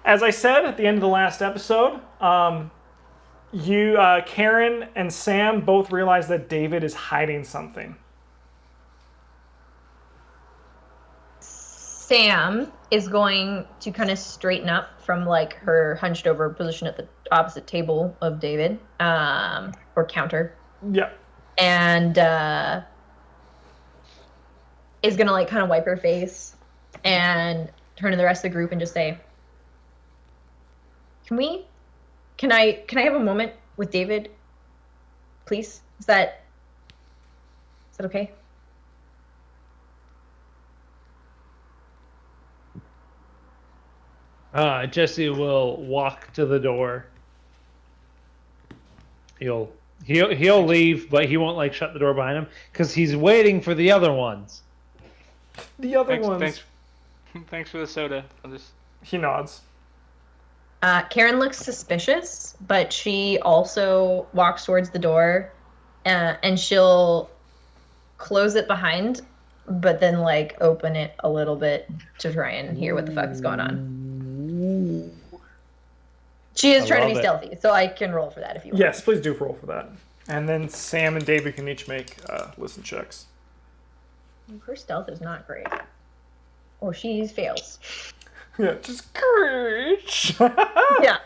as I said at the end of the last episode, Karen and Sam both realize that David is hiding something. Sam is going to kind of straighten up from like her hunched over position at the opposite table of David, or counter. Yeah. And is gonna like kind of wipe her face and turn to the rest of the group and just say, Can I have a moment with David, please? Is that okay? Jesse will walk to the door. He'll leave, but he won't like shut the door behind him because he's waiting for the other ones. The other ones. Thanks for the soda. He nods. Karen looks suspicious, but she also walks towards the door, and she'll close it behind, but then like open it a little bit to try and hear what the fuck is going on. She is trying to be stealthy, so I can roll for that if you want. Yes, please do roll for that. And then Sam and David can each make listen checks. Her stealth is not great. Oh, she fails. Yeah, just courage. Yeah.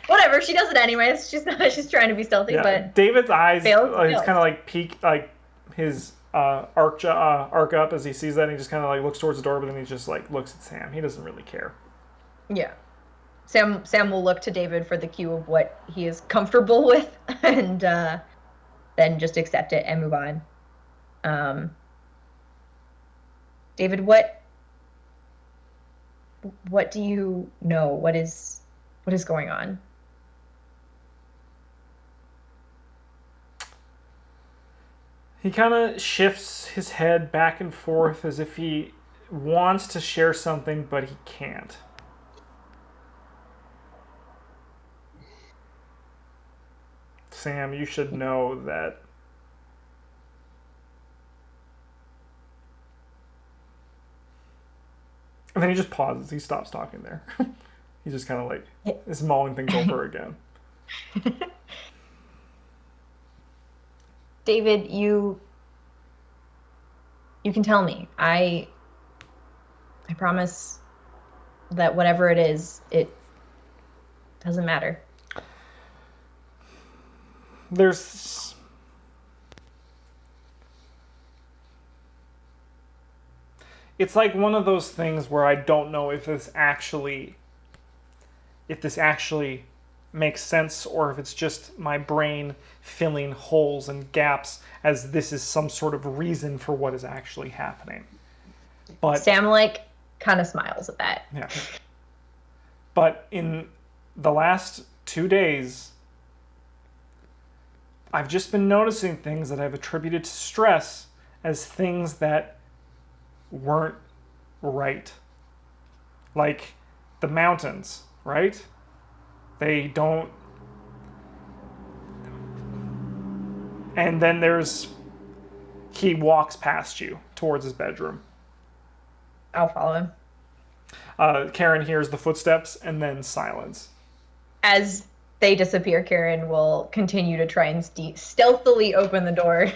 Whatever, she does it anyways. She's trying to be stealthy, yeah. but David's eyes, fails. He's kind of like peek, like his arc up as he sees that, and he just kind of like looks towards the door, but then he just like looks at Sam. He doesn't really care. Yeah. Sam will look to David for the cue of what he is comfortable with, and then just accept it and move on. David, what do you know? What is going on? He kind of shifts his head back and forth as if he wants to share something, but he can't. Sam, you should know that and then he just pauses. He stops talking there. He's just kind of like is mulling things over again. David, you can tell me. I promise that whatever it is, it doesn't matter. It's like one of those things where I don't know if this actually makes sense or if it's just my brain filling holes and gaps as this is some sort of reason for what is actually happening. But Sam kind of smiles at that. Yeah. But in the last 2 days, I've just been noticing things that I've attributed to stress as things that weren't right. Like the mountains, right? They don't... And then he walks past you towards his bedroom. I'll follow him. Karen hears the footsteps and then silence. As they disappear, Karen will continue to try and stealthily open the door.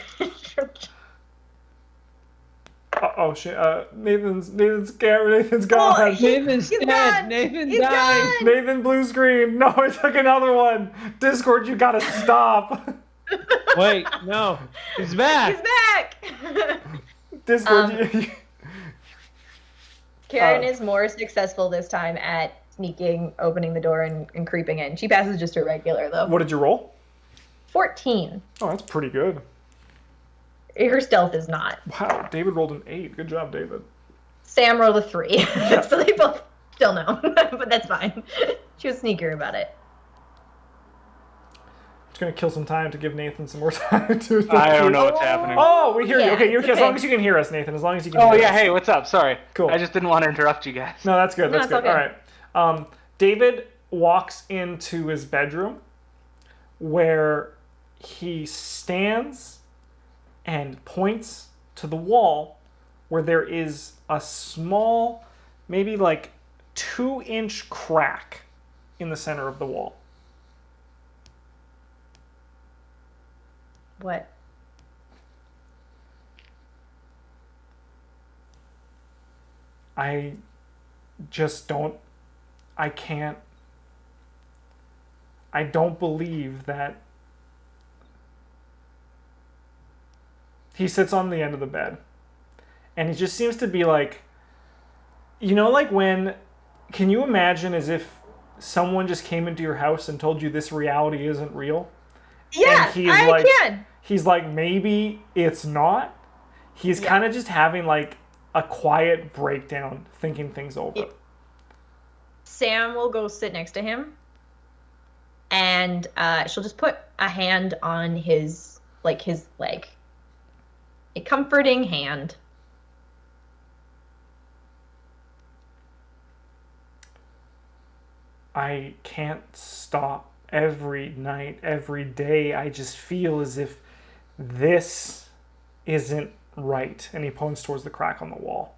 Oh shit! Nathan's gone. Nathan's gone. Nathan's dead. Nathan died. Nathan blue screen. No, I took another one. Discord, you gotta stop. Wait, no, he's back. He's back. Discord. Karen is more successful this time at sneaking, opening the door, and creeping in. She passes just her regular though. What did you roll? 14. Oh, that's pretty good. Her stealth is not. Wow, David rolled an 8. Good job, David. Sam rolled a 3. Yeah. So they both still know, but that's fine. She was sneakier about it. Just gonna kill some time to give Nathan some more time to. I don't know what's happening. Oh, we hear you. Okay, okay. as long as you can hear us, Nathan. As long as you can. Oh hear yeah, us. hey, what's up? Sorry. Cool. I just didn't want to interrupt you guys. No, that's good. No, That's good. okay. All right. David walks into his bedroom, where he stands and points to the wall, where there is a small, maybe like 2-inch crack in the center of the wall. What? I just don't. I can't. I don't believe that. He sits on the end of the bed. And he just seems to be like. You know, like when. Can you imagine as if someone just came into your house and told you this reality isn't real? Yeah, And he's I like, can. He's like, maybe it's not. He's kind of just having like a quiet breakdown, thinking things over. Sam will go sit next to him, and she'll just put a hand on his leg, a comforting hand. I can't stop. Every night, every day, I just feel as if this isn't right. And he points towards the crack on the wall.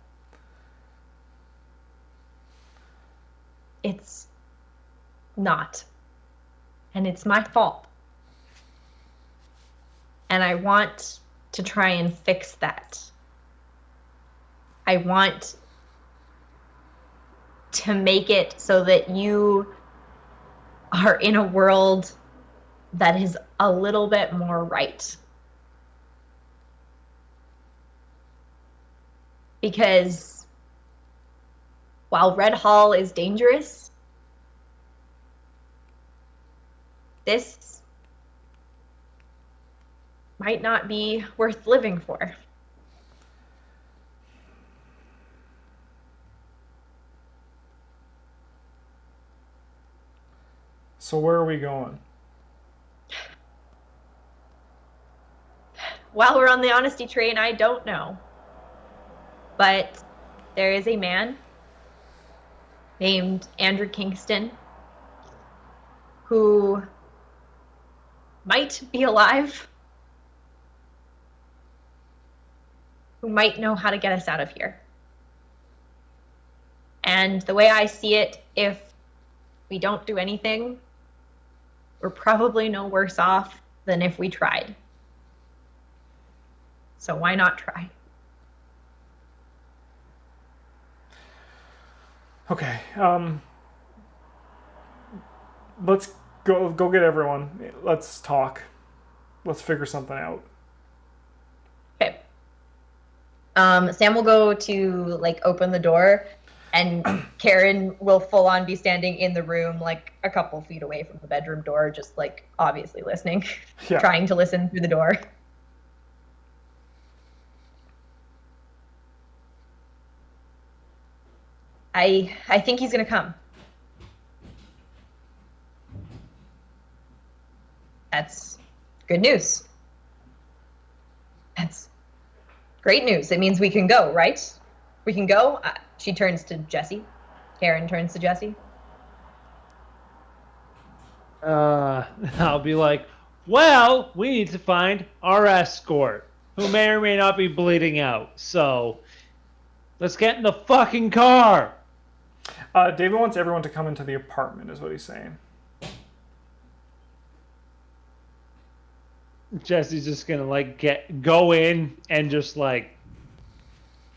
It's not. And it's my fault. And I want to try and fix that. I want to make it so that you are in a world that is a little bit more right. Because while Red Hall is dangerous, this might not be worth living for. So where are we going? While we're on the honesty train, I don't know. But there is a man named Andrew Kingston who might be alive, who might know how to get us out of here. And the way I see it, if we don't do anything, we're probably no worse off than if we tried. So why not try? Okay. Let's go get everyone. Let's talk. Let's figure something out. Okay. Sam will go to open the door, and Karen will full on be standing in the room a couple feet away from the bedroom door, just obviously listening, Yeah. trying to listen through the door. I think he's gonna come. That's good news. That's great news. It means we can go, right? We can go. She turns to Jesse. Karen turns to Jesse. I'll be like, well, we need to find our escort, who may or may not be bleeding out. So, let's get in the fucking car. David wants everyone to come into the apartment, is what he's saying. Jesse's just gonna go in and just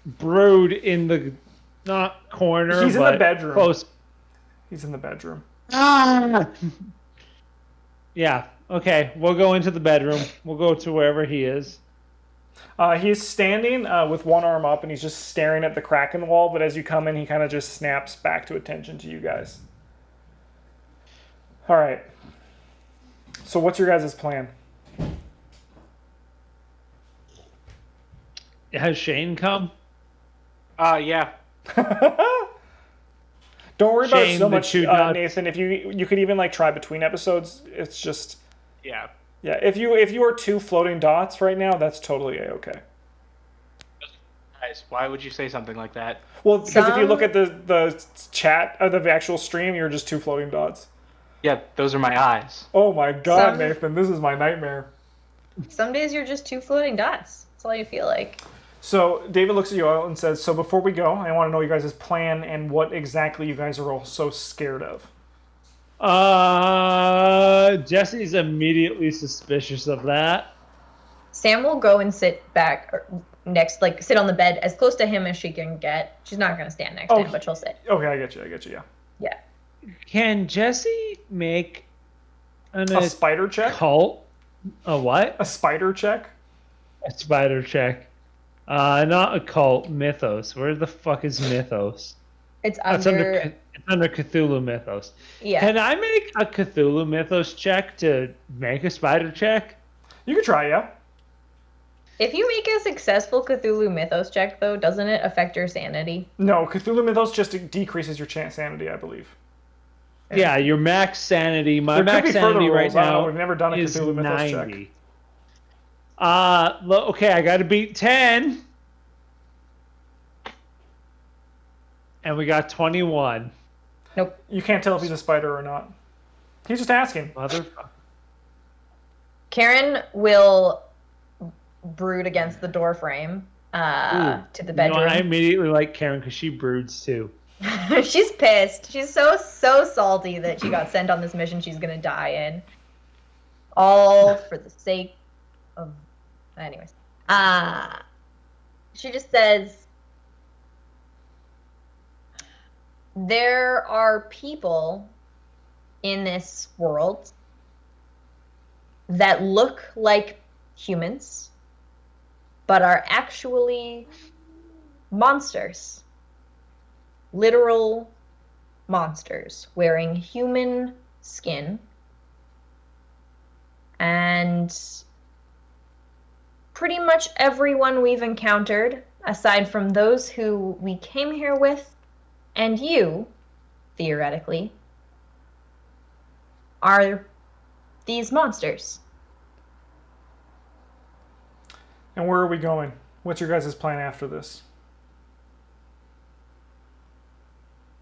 brood in the not corner. He's in the bedroom. Close. He's in the bedroom. Ah! Yeah. Okay. We'll go into the bedroom. We'll go to wherever he is. He's standing with one arm up, and he's just staring at the crack in the wall. But as you come in, he kind of just snaps back to attention to you guys. All right. So what's your guys' plan? Has Shane come? Yeah. Don't worry about it Shane, so the much, two nuts. Nathan. If you could even try between episodes. It's just Yeah. yeah. If you are two floating dots right now, that's totally okay. Guys, why would you say something like that? Well, because if you look at the chat or the actual stream, you're just two floating dots. Yeah, those are my eyes. Oh my God, Some- Nathan, this is my nightmare. Some days you're just two floating dots. That's all you feel like. So David looks at you all and says, "So before we go, I want to know you guys' plan and what exactly you guys are all so scared of." Jesse's immediately suspicious of that. Sam will go and sit back next, like sit on the bed as close to him as she can get. She's not going to stand next to him, but she'll sit. Okay, I get you. Yeah. Yeah. Can Jesse make A spider check. cult? A what? A spider check. A spider check. Not occult, mythos. Where the fuck is mythos? It's It's under. under Cthulhu mythos. Yeah. Can I make a Cthulhu mythos check to make a spider check? You can try, yeah. If you make a successful Cthulhu Mythos check, though, doesn't it affect your sanity? No, Cthulhu Mythos just decreases your sanity, I believe. Yeah, your max sanity. My There could max be further sanity right rules. I don't know. now We've never done a is Cthulhu Mythos 90. check. Okay, I got to beat 10. And we got 21. Nope. You can't tell if he's a spider or not. He's just asking. Motherfucker. Karen will brood against the door frame to the bedroom. I immediately like Karen because she broods too. She's pissed. She's so salty that she got sent on this mission she's gonna die in. All for the sake of... Anyways. She just says, there are people in this world that look like humans, but are actually monsters. Literal monsters wearing human skin. And pretty much everyone we've encountered, aside from those who we came here with, and you, theoretically, are these monsters. And where are we going? What's your guys' plan after this?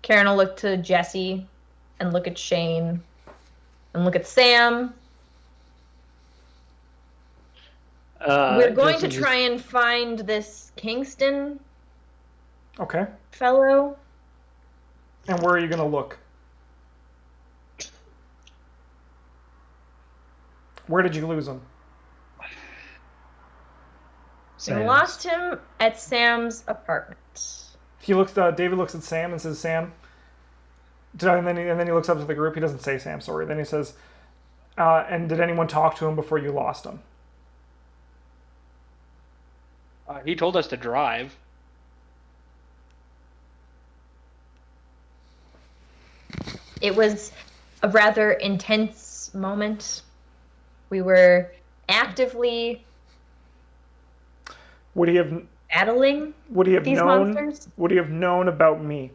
Karen will look to Jesse and look at Shane and look at Sam. We're going to try and find this Kingston Okay. fellow. And where are you going to look? Where did you lose him? We lost him at Sam's apartment. He looks. David looks at Sam and says, "Sam." And then he looks up to the group. He doesn't say Sam. Sorry. Then he says, "And did anyone talk to him before you lost him?" He told us to drive. It was a rather intense moment. We were actively Would he have? battling Would he have these known? monsters. Would he have known about me?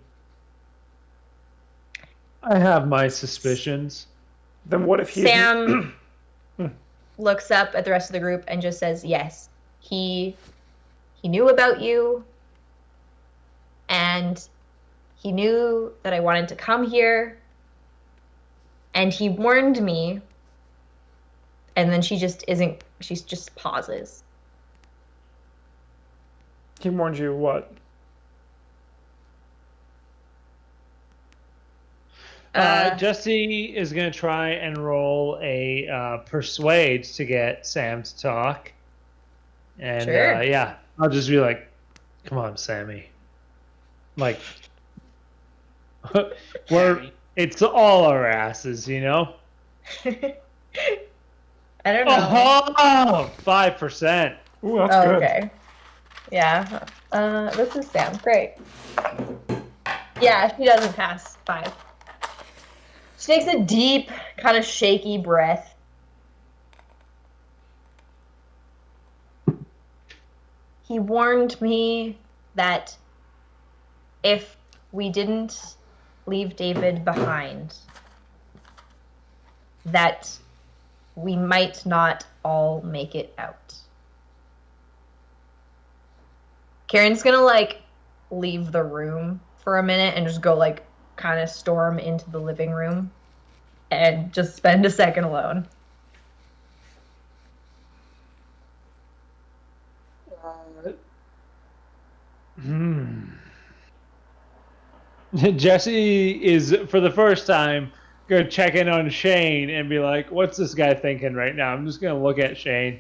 I have my suspicions. Then what if he? Sam looks up at the rest of the group and just says, yes, he knew about you, and he knew that I wanted to come here, and he warned me. And then she just pauses. He warned you what? Jesse is going to try and roll a persuade to get Sam to talk. And Sure. yeah, I'll just be like, come on, Sammy. Like, it's all our asses, you know? I don't know. Oh, 5%. Ooh, that's good. Okay. Yeah. This is Sam. Great. Yeah, she doesn't pass 5. She takes a deep, kind of shaky breath. He warned me that if we didn't leave David behind, that we might not all make it out. Karen's gonna leave the room for a minute and just go kind of storm into the living room and just spend a second alone. Jesse is, for the first time, going to check in on Shane and be like, what's this guy thinking right now? I'm just going to look at Shane.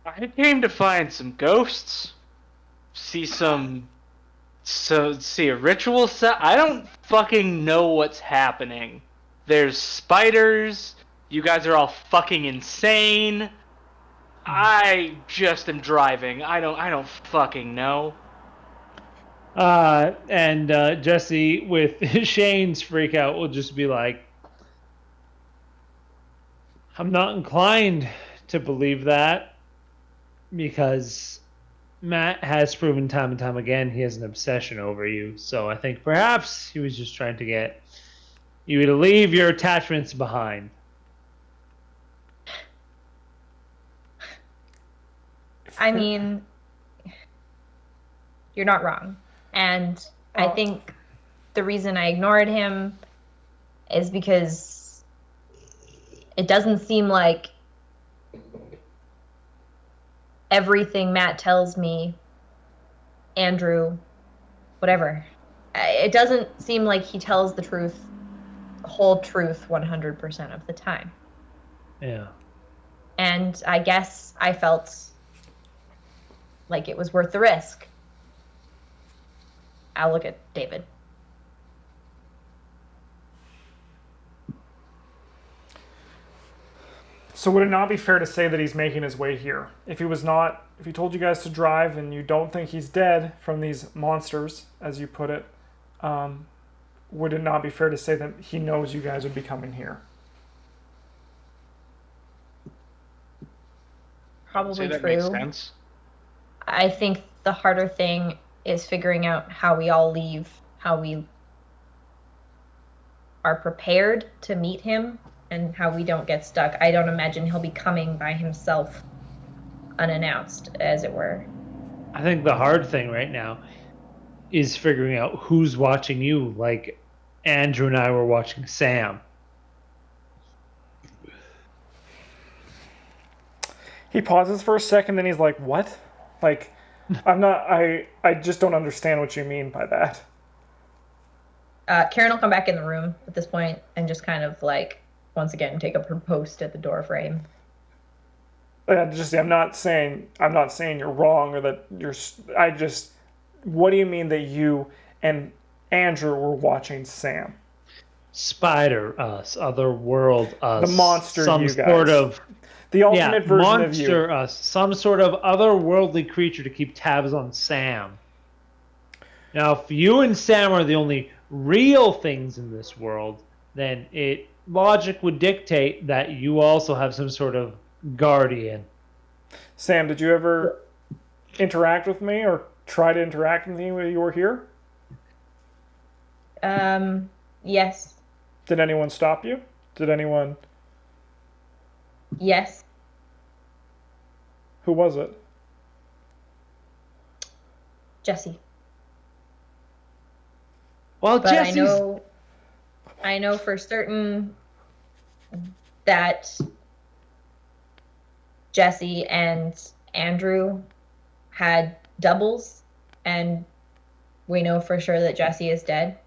I came to find some ghosts, see see a ritual set. I don't fucking know what's happening. There's spiders. You guys are all fucking insane. I just am driving. I don't fucking know. And Jesse, with Shane's freak out, will just be like, I'm not inclined to believe that because Matt has proven time and time again he has an obsession over you. So I think perhaps he was just trying to get you to leave your attachments behind. I mean, you're not wrong. And I think the reason I ignored him is because it doesn't seem like everything Matt tells me, Andrew, whatever. It doesn't seem like he tells the truth, the whole truth 100% of the time. Yeah. And I guess I felt like it was worth the risk. I'll look at David. So would it not be fair to say that he's making his way here? If he told you guys to drive and you don't think he's dead from these monsters, as you put it, would it not be fair to say that he knows you guys would be coming here? Probably that true. makes sense. I think the harder thing is figuring out how we all leave, how we are prepared to meet him, and how we don't get stuck. I don't imagine he'll be coming by himself unannounced, as it were. I think the hard thing right now is figuring out who's watching you. Like Andrew and I were watching Sam. He pauses for a second, then he's like, "What? Like, I just don't understand what you mean by that." Karen will come back in the room at this point and just kind of like once again take up her post at the door frame. I'm not saying you're wrong or that you're. What do you mean that you and Andrew were watching Sam? Spider us, other world us, The monster some you guys. sort of The ultimate version of you. monster us, some sort of otherworldly creature to keep tabs on Sam. Now, if you and Sam are the only real things in this world, then logic would dictate that you also have some sort of guardian. Sam, did you ever interact with me or try to interact with me when you were here? Yes. Did anyone stop you? Did anyone? Yes. Who was it? Jesse. Well, But Jesse's... I know for certain that Jesse and Andrew had doubles, and we know for sure that Jesse is dead.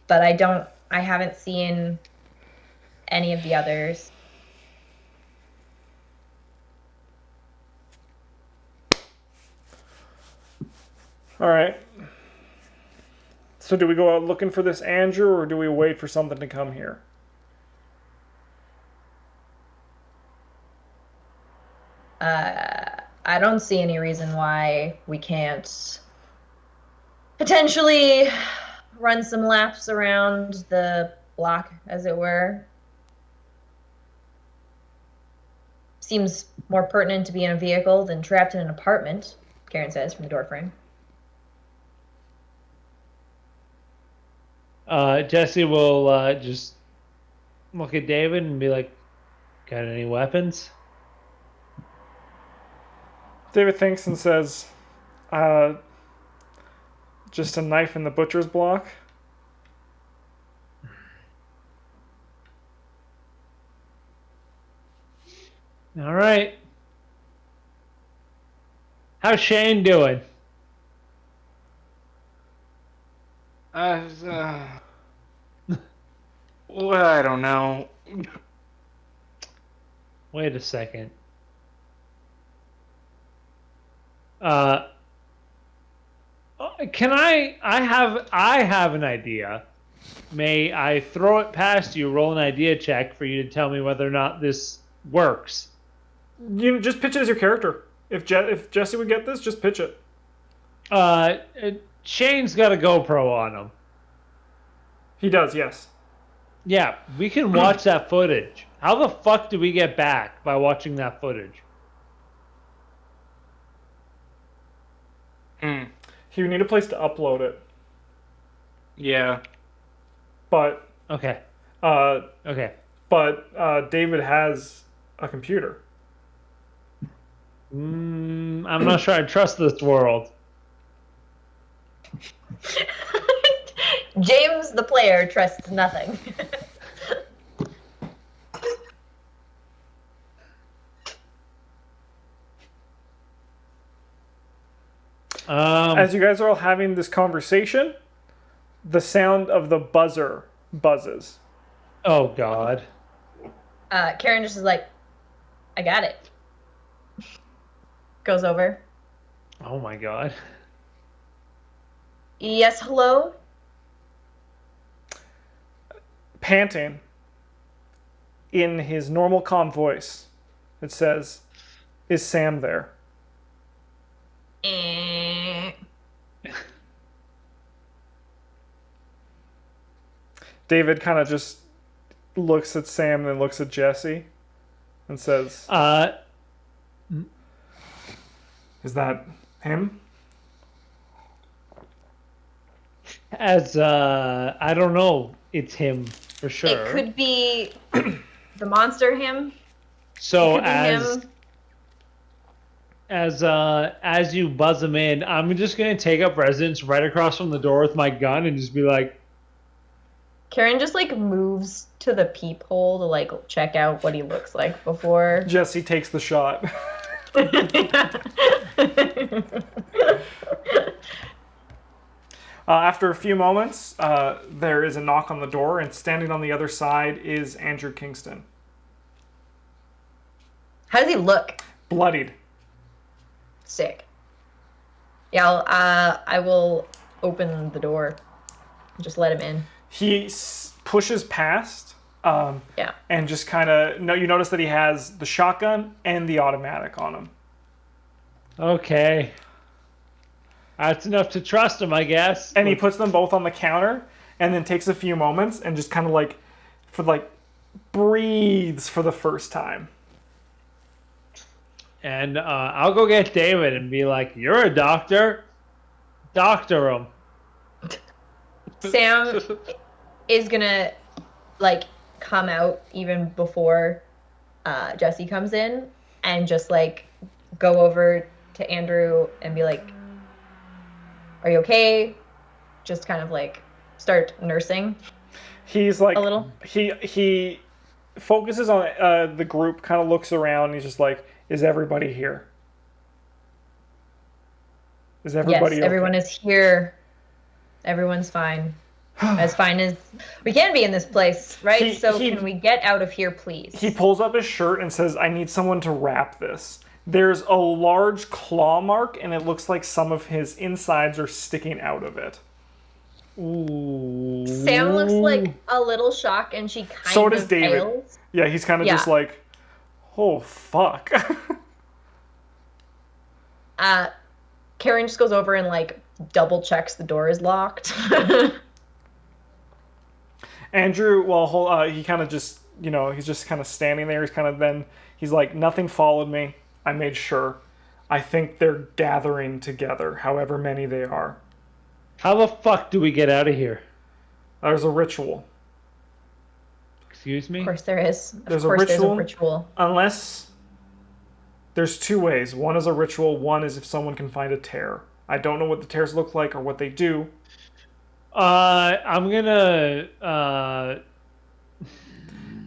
But I haven't seen any of the others. All right. So do we go out looking for this Andrew or do we wait for something to come here? I don't see any reason why we can't potentially run some laps around the block, as it were. Seems more pertinent to be in a vehicle than trapped in an apartment, Karen says from the doorframe. Jesse will just look at David and be like, got any weapons? David thinks and says, just a knife in the butcher's block. All right. How's Shane doing? Well, I don't know. Wait a second. Uh, can I have an idea. May I throw it past you, roll an idea check for you to tell me whether or not this works? You just pitch it as your character. If Jesse would get this, just pitch it. Shane's got a GoPro on him. He does, yes. Yeah, we can watch that footage. How the fuck do we get back by watching that footage? You need a place to upload it. Yeah. But Okay. Okay. But David has a computer. I'm not sure I trust this world. James, the player, trusts nothing. As you guys are all having this conversation, the sound of the buzzer buzzes. Oh God. Karen just is like, I got it. Goes over. Oh my God. Yes, hello? Panting in his normal calm voice, it says, "Is Sam there?" David kind of just looks at Sam and then looks at Jesse and says, "Is that him?" I don't know. It's him for sure. It could be the monster him. So It could be him. as you buzz him in, I'm just gonna take up residence right across from the door with my gun and just be like, Karen just like moves to the peephole to like check out what he looks like before. Jesse takes the shot. After a few moments, there is a knock on the door, and standing on the other side is Andrew Kingston. How does he look? Bloodied. Sick. Yeah, I will open the door. Just let him in. He pushes past, Yeah. and just kind of, you notice that he has the shotgun and the automatic on him. okay. That's enough to trust him, I guess. And he puts them both on the counter, and then takes a few moments and just kind of breathes for the first time. And I'll go get David and be like, "You're a doctor. Doctor him." Sam is gonna like come out even before Jesse comes in and just like go over to Andrew and be like, "Are you okay?" Just kind of like start nursing. He's like A little. He focuses on the group, kind of looks around, and he's just like, "Is everybody here? Is everybody Yes, okay?" everyone is here. Everyone's fine. As fine as we can be in this place, right? Can we get out of here, please? He pulls up his shirt and says, "I need someone to wrap this." There's a large claw mark, and it looks like some of his insides are sticking out of it. Ooh. Sam looks like a little shocked, and she kind So of does David. fails. Yeah, he's kind of Yeah. just like, "Oh, fuck." Karen just goes over and like double checks the door is locked. Andrew, he kind of just, he's just kind of standing there. He's like, "Nothing followed me. I made sure. I think they're gathering together, however many they are. How the fuck do we get out of here? There's a ritual. Excuse me? Of course there is. There's Of course a ritual. there's a ritual. Unless there's two ways. One is a ritual. One is if someone can find a tear. I don't know what the tears look like or what they do. I'm gonna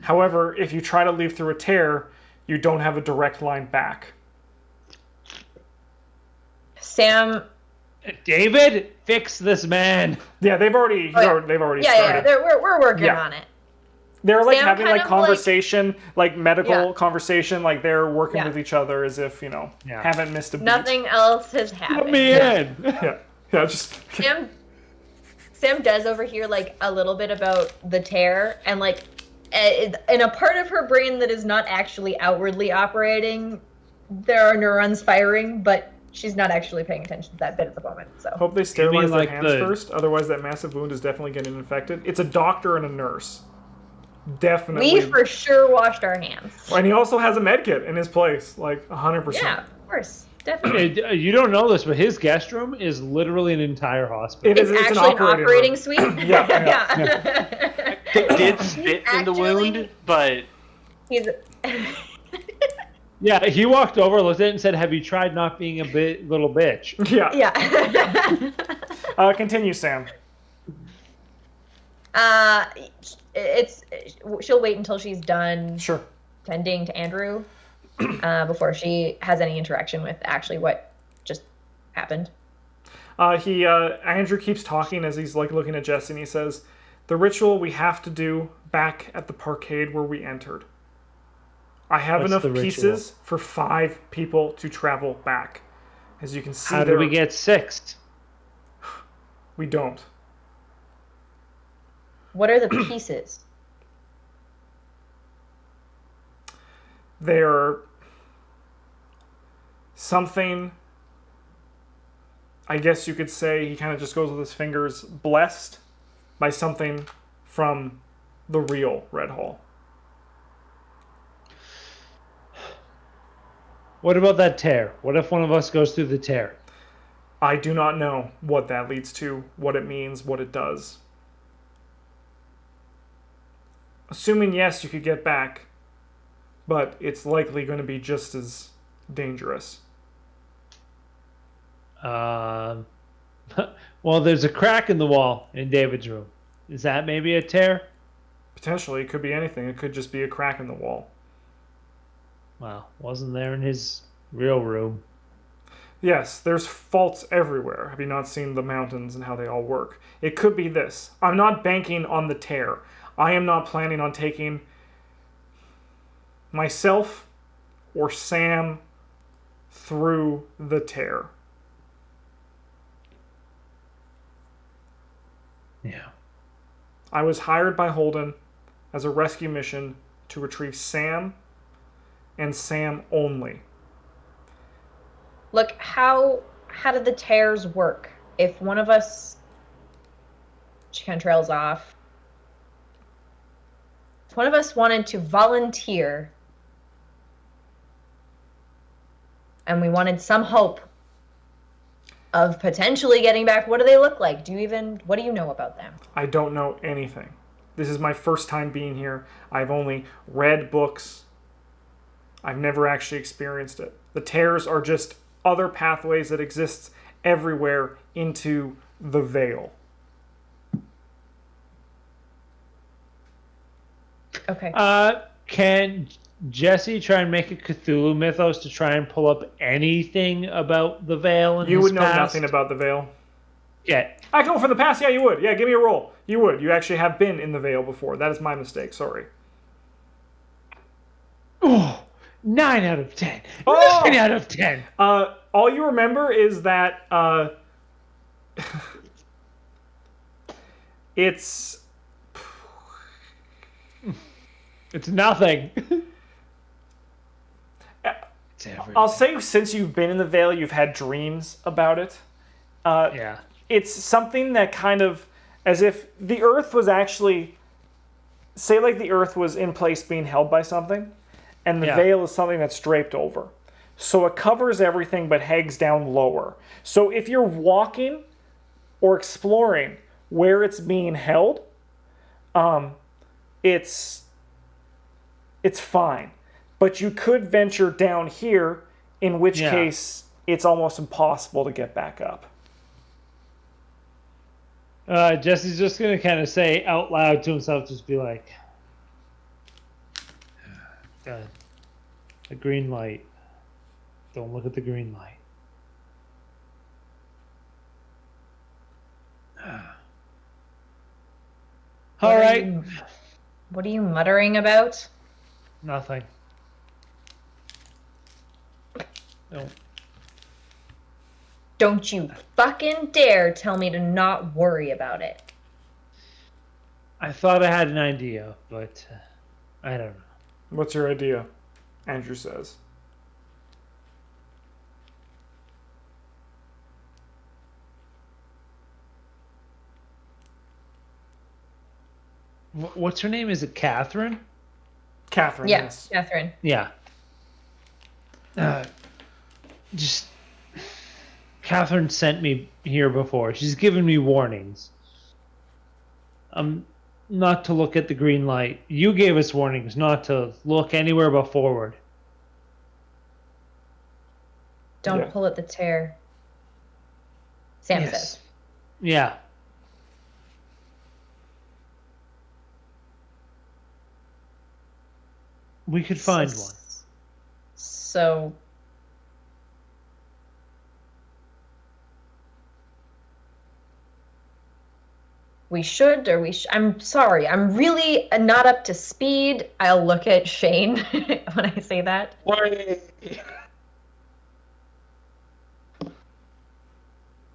However, if you try to leave through a tear, you don't have a direct line back. Sam. David, fix this man. Yeah, they've already started. We're working Yeah. on it. They're like Sam having kind like of, conversation, like medical Yeah. conversation, like they're working Yeah. with each other as if, haven't missed a beat. Nothing else has happened. Put me in. Yeah, just Sam does overhear like a little bit about the tear, and like in a part of her brain that is not actually outwardly operating, there are neurons firing, but she's not actually paying attention to that bit at the moment. So hope they sterilize like their hands first, otherwise that massive wound is definitely getting infected. It's a doctor and a nurse. Definitely. we for sure washed our hands. And he also has a med kit in his place, like 100%. Yeah, of course. Definitely. You don't know this, but his guest room is literally an entire hospital. It is. It's It's actually an operating suite. Yeah. They did spit in the Actually- wound, but He's Yeah, he walked over, looked at it, and said, "Have you tried not being a little bitch?" Yeah. yeah. Continue, Sam. She'll wait until she's done Sure. tending to Andrew before she has any interaction with actually what just happened. Andrew keeps talking as he's like looking at Jesse, and he says, "The ritual we have to do back at the parkade where we entered. I have What's enough the ritual? pieces for 5 people to travel back. As you can see, How do we get 6? We don't. What are the pieces? They're something, I guess you could say, he kind of just goes with his fingers, blessed by something from the real Red Hall." What about that tear? What if one of us goes through the tear? I do not know what that leads to, what it means, what it does. Assuming yes, you could get back, but it's likely going to be just as dangerous. Well, there's a crack in the wall in David's room. Is that maybe a tear? Potentially, it could be anything. It could just be a crack in the wall. Well, wasn't there in his real room. Yes, there's faults everywhere. Have you not seen the mountains and how they all work? It could be this. I'm not banking on the tear. I am not planning on taking myself or Sam through the tear. Yeah. I was hired by Holden as a rescue mission to retrieve Sam and Sam only. Look, how did the tears work? If one of us, she kind of trails off. If one of us wanted to volunteer and we wanted some hope of potentially getting back, what do they look like? What do you know about them? I don't know anything. This is my first time being here. I've only read books. I've never actually experienced it. The tears are just other pathways that exist everywhere into the veil. Okay. Can Jesse try and make a Cthulhu mythos to try and pull up anything about the veil and You his would know past? nothing about the veil. Yeah. I come from the past. Yeah, you would. Yeah, give me a roll. You would. You actually have been in the veil before. That is my mistake. Sorry. Oh, 9 out of 10. Oh! 9 out of 10. All you remember is that it's nothing. It's everything. I'll say since you've been in the veil, you've had dreams about it. Yeah. It's something that kind of, as if the earth was actually, say like the earth was in place being held by something, and the Yeah. veil is something that's draped over. So it covers everything but hangs down lower. So if you're walking or exploring where it's being held, it's fine. But you could venture down here, in which Yeah. case it's almost impossible to get back up. Jesse's just going to kind of say out loud to himself, just be like, the green light. Don't look at the green light. All right. What are you muttering about? Nothing. No. Don't you fucking dare tell me to not worry about it. I thought I had an idea, but I don't know. What's your idea? Andrew says. What's her name? Is it Catherine? Catherine, Yeah, yes. Catherine. Yeah. Just Catherine sent me here before. She's given me warnings. Not to look at the green light. You gave us warnings not to look anywhere but forward. Don't Yeah. pull at the tear. Sam says. Yeah. We could find one. So we should, or I'm sorry, I'm really not up to speed. I'll look at Shane when I say that.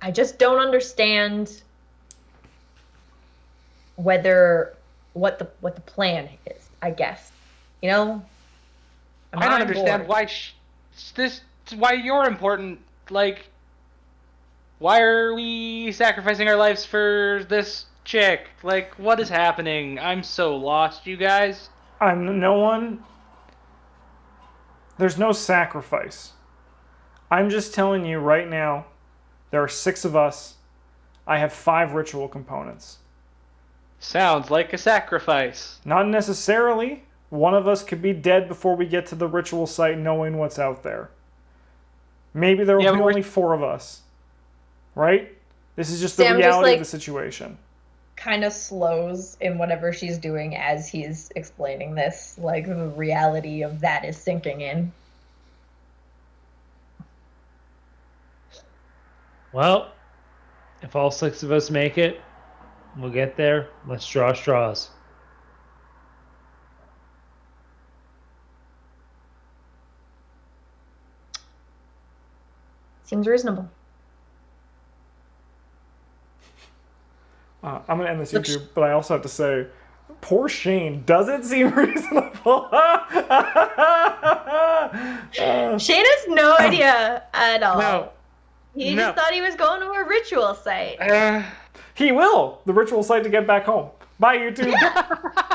I just don't understand what the plan is, I guess. You know? I'm I don't on understand board. why you're important. Like, why are we sacrificing our lives for this chick? Like, what is happening? I'm so lost, you guys. I'm no one. There's no sacrifice. I'm just telling you right now, there are 6 of us. I have 5 ritual components. Sounds like a sacrifice. Not necessarily. One of us could be dead before we get to the ritual site knowing what's out there. Maybe there will be only 4 of us. Right? This is just the Sam reality of the situation. Kind of slows in whatever she's doing as he's explaining this. Like, the reality of that is sinking in. Well, if all 6 of us make it, we'll get there. Let's draw straws. Seems reasonable. I'm going to end this YouTube, but I also have to say, poor Shane. Does it seem reasonable? Shane has no idea at all. No. He No. just thought he was going to a ritual site. He will. The ritual site to get back home. Bye, YouTube.